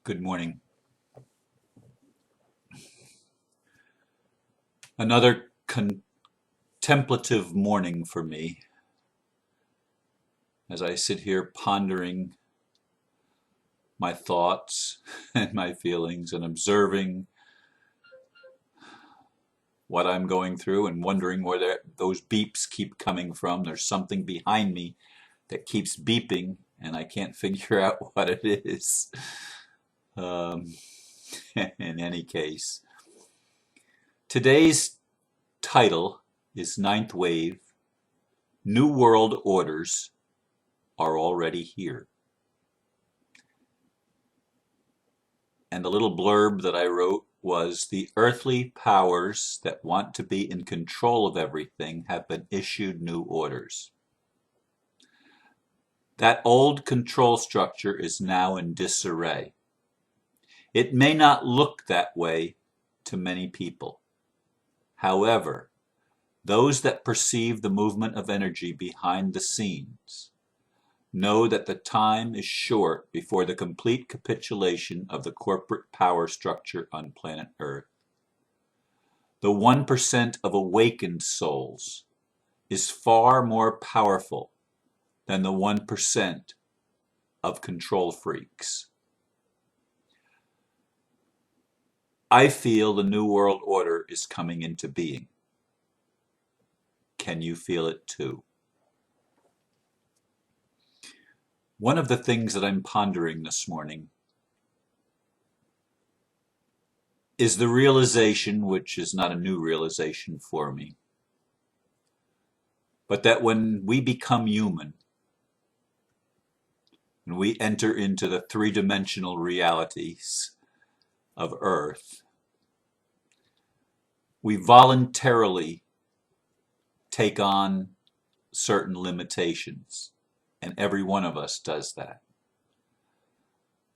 Good morning. Another contemplative morning for me as I sit here pondering my thoughts and my feelings and observing what I'm going through and wondering where those beeps keep coming from. There's something behind me that keeps beeping and I can't figure out what it is. In any case, today's title is Ninth Wave, New World Orders are already here. And the little blurb that I wrote was, the earthly powers that want to be in control of everything have been issued new orders. That old control structure is now in disarray. It may not look that way to many people. However, those that perceive the movement of energy behind the scenes know that the time is short before the complete capitulation of the corporate power structure on planet Earth. The 1% of awakened souls is far more powerful than the 1% of control freaks. I feel the New World Order is coming into being. Can you feel it too? One of the things that I'm pondering this morning is the realization, which is not a new realization for me, but that when we become human, when we enter into the three-dimensional realities of Earth, we voluntarily take on certain limitations. And every one of us does that.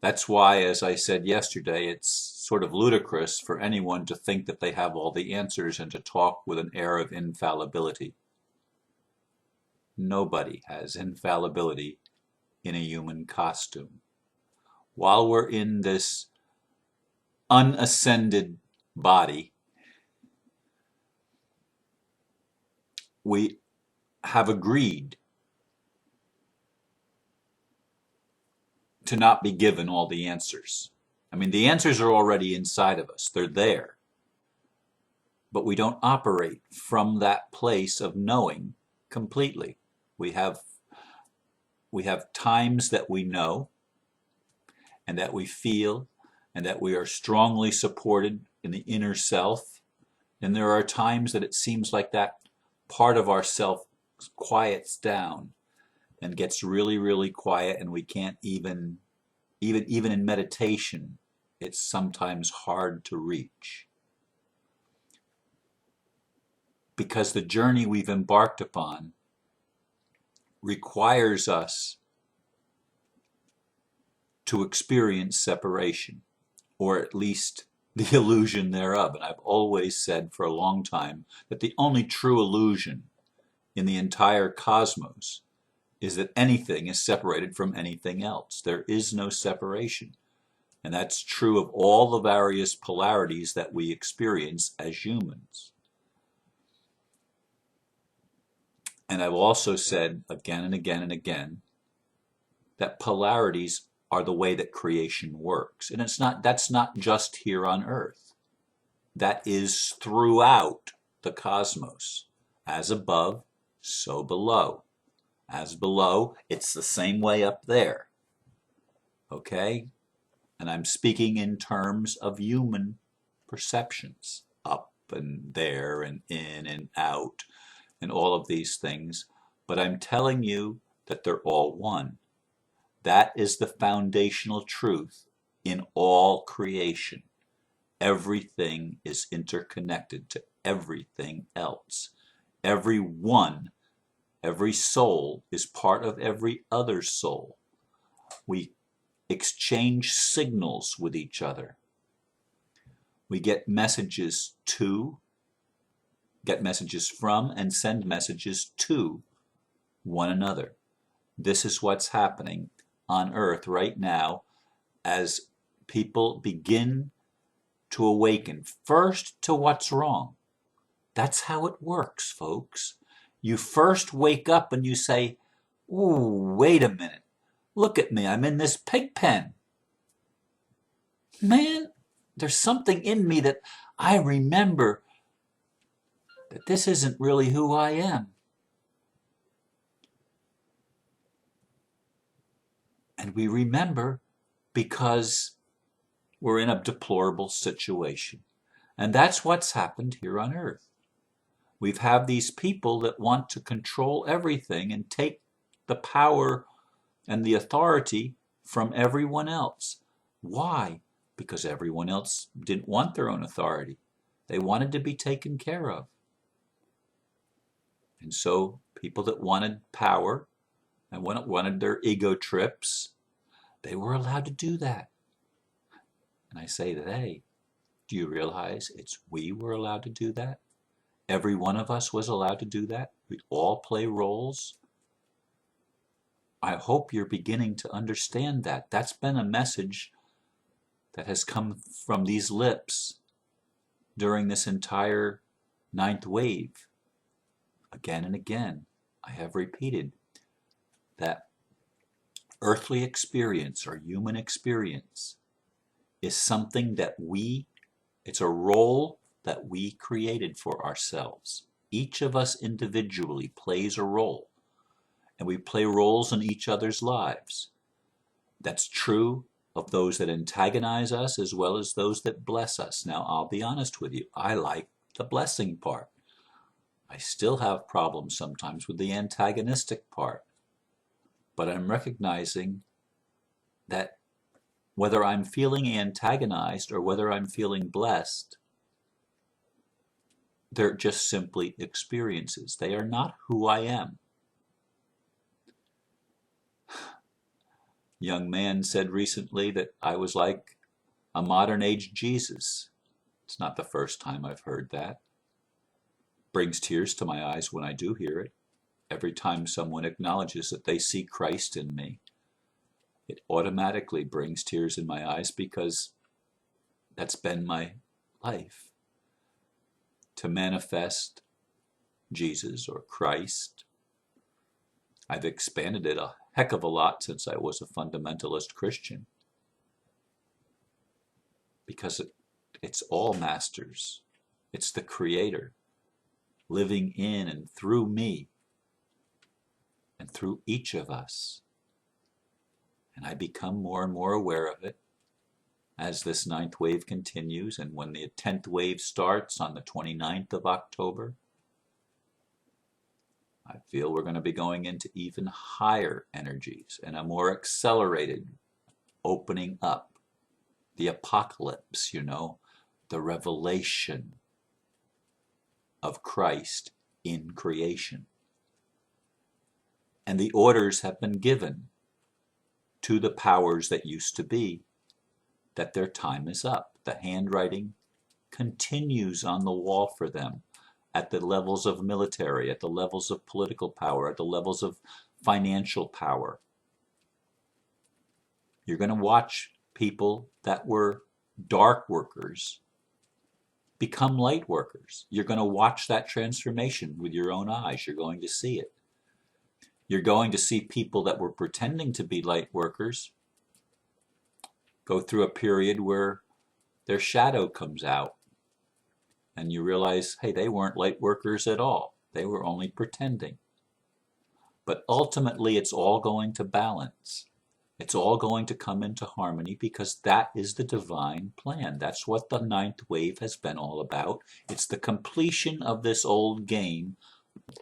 That's why, as I said yesterday, it's sort of ludicrous for anyone to think that they have all the answers and to talk with an air of infallibility. Nobody has infallibility in a human costume. While we're in this unascended body, we have agreed to not be given all the answers. I mean, the answers are already inside of us. They're there. But we don't operate from that place of knowing completely. We have times that we know and that we feel and that we are strongly supported in the inner self. And there are times that it seems like that part of ourself quiets down and gets really, really quiet, and we can't even in meditation, it's sometimes hard to reach. Because the journey we've embarked upon requires us to experience separation, or at least the illusion thereof. And I've always said for a long time that the only true illusion in the entire cosmos is that anything is separated from anything else. There is no separation. And that's true of all the various polarities that we experience as humans. And I've also said again and again and again that polarities are the way that creation works. And that's not just here on Earth. That is throughout the cosmos. As above, so below. As below, it's the same way up there. Okay? And I'm speaking in terms of human perceptions. Up and there and in and out and all of these things. But I'm telling you that they're all one. That is the foundational truth in all creation. Everything is interconnected to everything else. Every soul is part of every other soul. We exchange signals with each other. We get messages from, and send messages to one another. This is what's happening on Earth right now as people begin to awaken first to what's wrong. That's how it works, folks. You first wake up and you say, "Ooh, wait a minute. Look at me. I'm in this pig pen. Man, there's something in me that I remember that this isn't really who I am." And we remember because we're in a deplorable situation. And that's what's happened here on earth. We've had these people that want to control everything and take the power and the authority from everyone else. Why? Because everyone else didn't want their own authority. They wanted to be taken care of. And so people that wanted power and wanted their ego trips, they were allowed to do that. And I say today, do you realize we were allowed to do that? Every one of us was allowed to do that. We all play roles. I hope you're beginning to understand that. That's been a message that has come from these lips during this entire ninth wave. Again and again, I have repeated that earthly experience or human experience is something that it's a role that we created for ourselves. Each of us individually plays a role, and we play roles in each other's lives. That's true of those that antagonize us as well as those that bless us. Now, I'll be honest with you, I like the blessing part. I still have problems sometimes with the antagonistic part, but I'm recognizing that whether I'm feeling antagonized or whether I'm feeling blessed, they're just simply experiences. They are not who I am. A young man said recently that I was like a modern age Jesus. It's not the first time I've heard that. Brings tears to my eyes when I do hear it. Every time someone acknowledges that they see Christ in me, it automatically brings tears in my eyes because that's been my life. To manifest Jesus or Christ. I've expanded it a heck of a lot since I was a fundamentalist Christian. Because it's all masters. It's the Creator living in and through me and through each of us. And I become more and more aware of it as this ninth wave continues, and when the 10th wave starts on the 29th of October, I feel we're going to be going into even higher energies and a more accelerated opening up. The apocalypse, the revelation of Christ in creation. And the orders have been given to the powers that used to be that their time is up. The handwriting continues on the wall for them at the levels of military, at the levels of political power, at the levels of financial power. You're going to watch people that were dark workers become light workers. You're going to watch that transformation with your own eyes. You're going to see it. You're going to see people that were pretending to be light workers go through a period where their shadow comes out and you realize, hey, they weren't light workers at all. They were only pretending. But ultimately, it's all going to balance. It's all going to come into harmony because that is the divine plan. That's what the ninth wave has been all about. It's the completion of this old game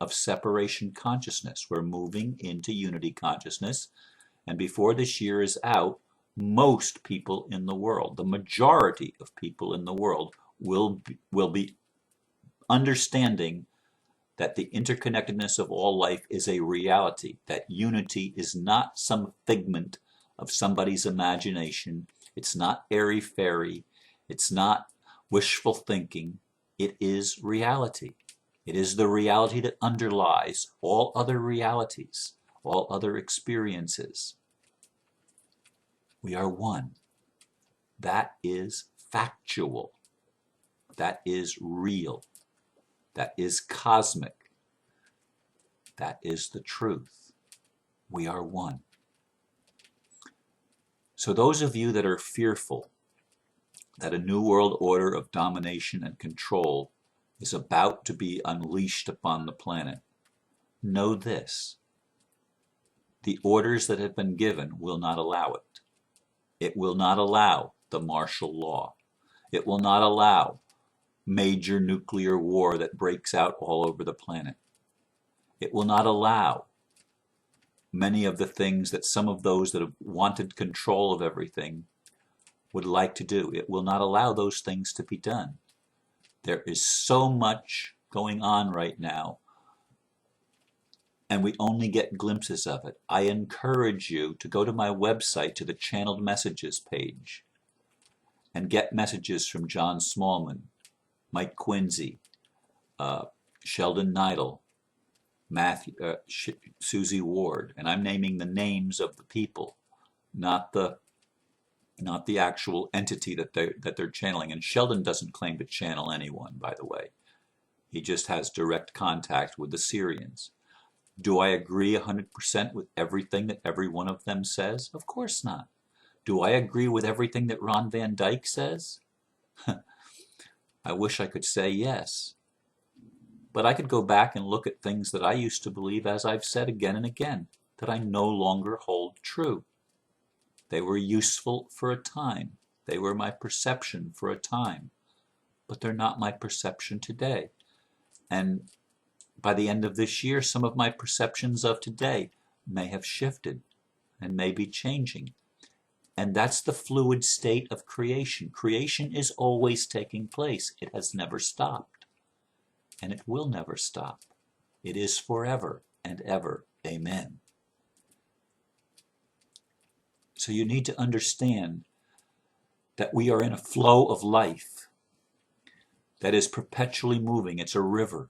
of separation consciousness. We're moving into unity consciousness. And before this year is out, most people in the world, the majority of people in the world, will be understanding that the interconnectedness of all life is a reality, that unity is not some figment of somebody's imagination. It's not airy-fairy. It's not wishful thinking. It is reality. It is the reality that underlies all other realities, all other experiences. We are one. That is factual. That is real. That is cosmic. That is the truth. We are one. So those of you that are fearful that a new world order of domination and control is about to be unleashed upon the planet, know this: the orders that have been given will not allow it. It will not allow the martial law. It will not allow major nuclear war that breaks out all over the planet. It will not allow many of the things that some of those that have wanted control of everything would like to do. It will not allow those things to be done. There is so much going on right now, and we only get glimpses of it. I encourage you to go to my website, to the channeled messages page, and get messages from John Smallman, Mike Quincy, Sheldon Neidl, Susie Ward, and I'm naming the names of the people, not the actual entity that they're channeling. And Sheldon doesn't claim to channel anyone, by the way. He just has direct contact with the Syrians. Do I agree 100% with everything that every one of them says? Of course not. Do I agree with everything that Ron Van Dyke says? I wish I could say yes. But I could go back and look at things that I used to believe, as I've said again and again, that I no longer hold true. They were useful for a time. They were my perception for a time. But they're not my perception today. And by the end of this year, some of my perceptions of today may have shifted and may be changing. And that's the fluid state of creation. Creation is always taking place. It has never stopped. And it will never stop. It is forever and ever. Amen. So you need to understand that we are in a flow of life that is perpetually moving. It's a river,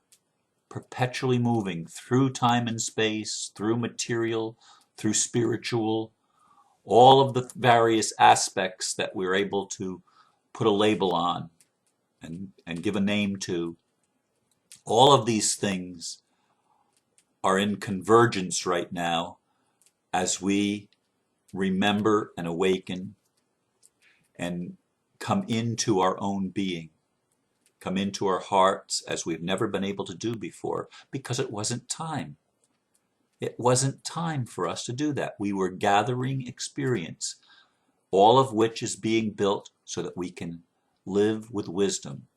perpetually moving through time and space, through material, through spiritual, all of the various aspects that we're able to put a label on and give a name to. All of these things are in convergence right now as we remember and awaken and come into our own being, come into our hearts as we've never been able to do before, because it wasn't time. It wasn't time for us to do that. We were gathering experience, all of which is being built so that we can live with wisdom.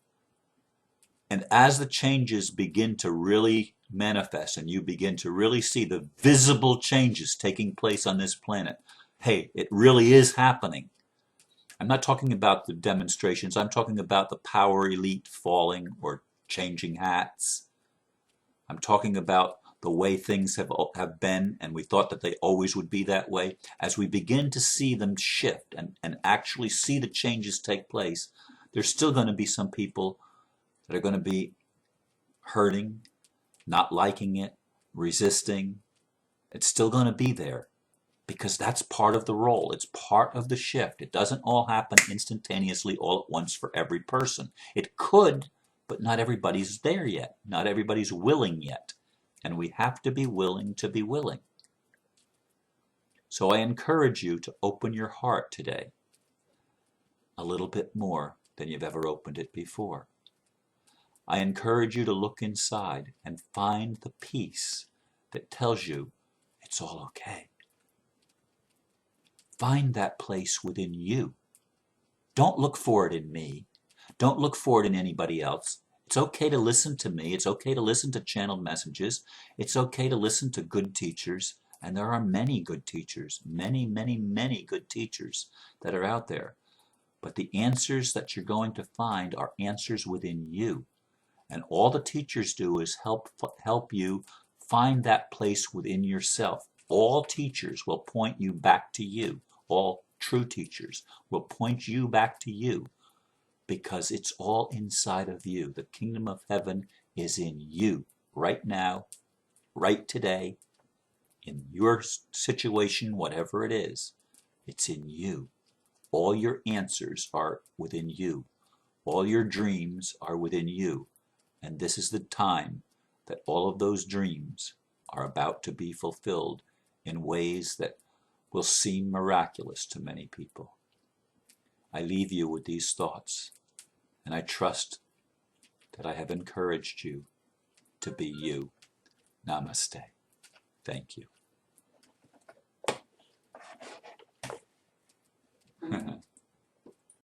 And as the changes begin to really manifest and you begin to really see the visible changes taking place on this planet, hey, it really is happening. I'm not talking about the demonstrations. I'm talking about the power elite falling or changing hats. I'm talking about the way things have been, and we thought that they always would be that way. As we begin to see them shift and actually see the changes take place, there's still going to be some people that are going to be hurting, not liking it, resisting. It's still going to be there because that's part of the role. It's part of the shift. It doesn't all happen instantaneously all at once for every person. It could, but not everybody's there yet. Not everybody's willing yet. And we have to be willing to be willing. So I encourage you to open your heart today a little bit more than you've ever opened it before. I encourage you to look inside and find the peace that tells you it's all okay. Find that place within you. Don't look for it in me. Don't look for it in anybody else. It's okay to listen to me. It's okay to listen to channeled messages. It's okay to listen to good teachers. And there are many good teachers, many, many, many good teachers that are out there. But the answers that you're going to find are answers within you. And all the teachers do is help you find that place within yourself. All teachers will point you back to you. All true teachers will point you back to you because it's all inside of you. The kingdom of heaven is in you right now, right today, in your situation, whatever it is. It's in you. All your answers are within you. All your dreams are within you. And this is the time that all of those dreams are about to be fulfilled in ways that will seem miraculous to many people. I leave you with these thoughts, and I trust that I have encouraged you to be you. Namaste. Thank you.